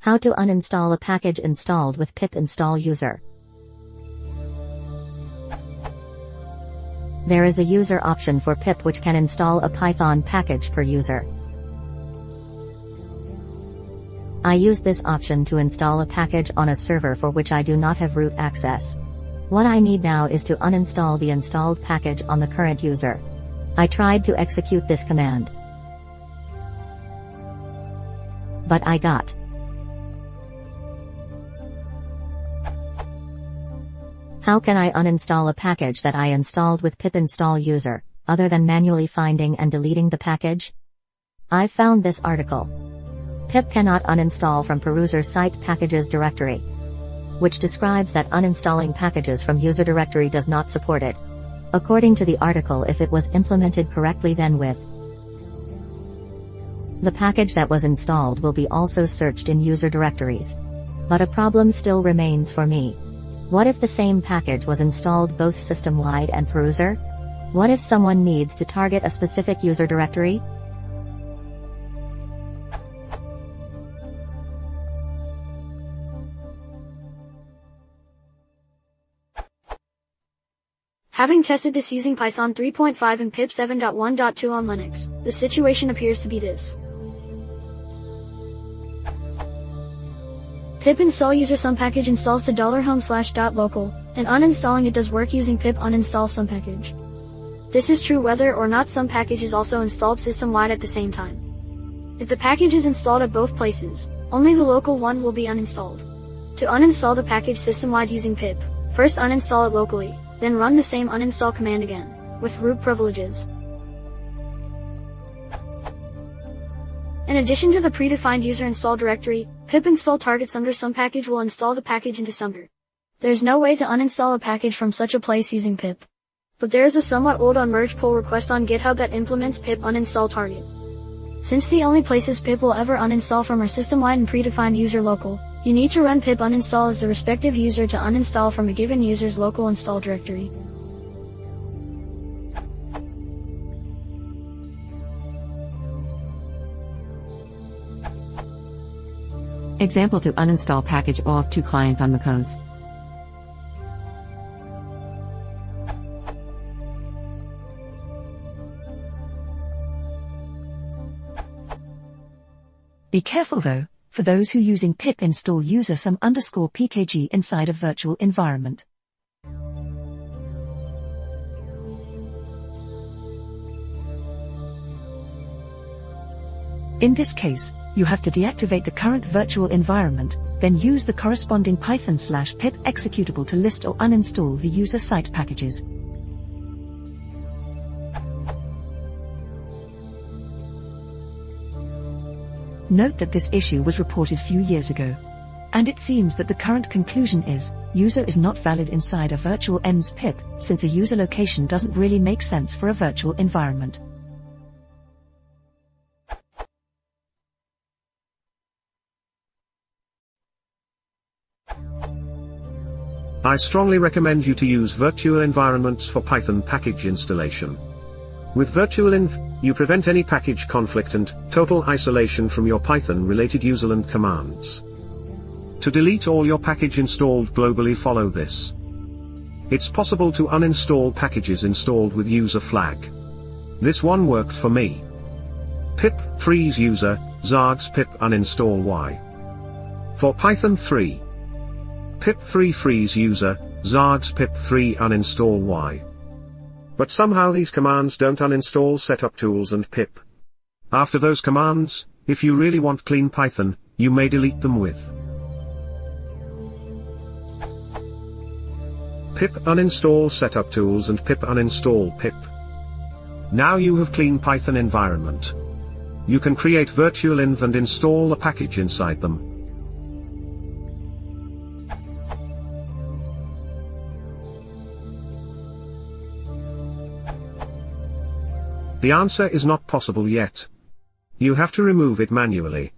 How to uninstall a package installed with pip install user. There is a user option for pip which can install a Python package per user. I use this option to install a package on a server for which I do not have root access. What I need now is to uninstall the installed package on the current user. I tried to execute this command, but I got How can I uninstall a package that I installed with pip install user, other than manually finding and deleting the package? I found this article. Pip cannot uninstall from peruser site packages directory, which describes that uninstalling packages from user directory does not support it. According to the article, if it was implemented correctly, then with the package that was installed will be also searched in user directories. But a problem still remains for me. What if the same package was installed both system-wide and peruser? What if someone needs to target a specific user directory? Having tested this using Python 3.5 and pip 7.1.2 on Linux, the situation appears to be this. Pip install user some package installs to $home/.local, and uninstalling it does work using pip uninstall some package. This is true whether or not some package is also installed system-wide at the same time. If the package is installed at both places, only the local one will be uninstalled. To uninstall the package system-wide using pip, first uninstall it locally, then run the same uninstall command again, with root privileges. In addition to the predefined user install directory, pip install targets under some package will install the package into Sumter. There's no way to uninstall a package from such a place using pip. But there is a somewhat old unmerged pull request on GitHub that implements pip uninstall target. Since the only places pip will ever uninstall from are system-wide and predefined user local, you need to run pip uninstall as the respective user to uninstall from a given user's local install directory. Example to uninstall package auth2 client on macOS. Be careful though, for those who using pip install user some_pkg inside a virtual environment. In this case, you have to deactivate the current virtual environment, then use the corresponding python/pip executable to list or uninstall the user site packages. Note that this issue was reported few years ago. And it seems that the current conclusion is, user is not valid inside a virtualenv pip, since a user location doesn't really make sense for a virtual environment. I strongly recommend you to use virtual environments for Python package installation. With virtualenv, you prevent any package conflict and total isolation from your Python-related userland commands. To delete all your package installed globally, follow this. It's possible to uninstall packages installed with user flag. This one worked for me. Pip freeze user, zargs pip uninstall y. For Python 3, pip 3 freeze user, zargs pip 3 uninstall y. But somehow these commands don't uninstall setup tools and pip. After those commands, if you really want clean Python, you may delete them with pip uninstall setup tools and pip uninstall pip. Now you have clean Python environment. You can create virtualenv and install a package inside them. The answer is not possible yet. You have to remove it manually.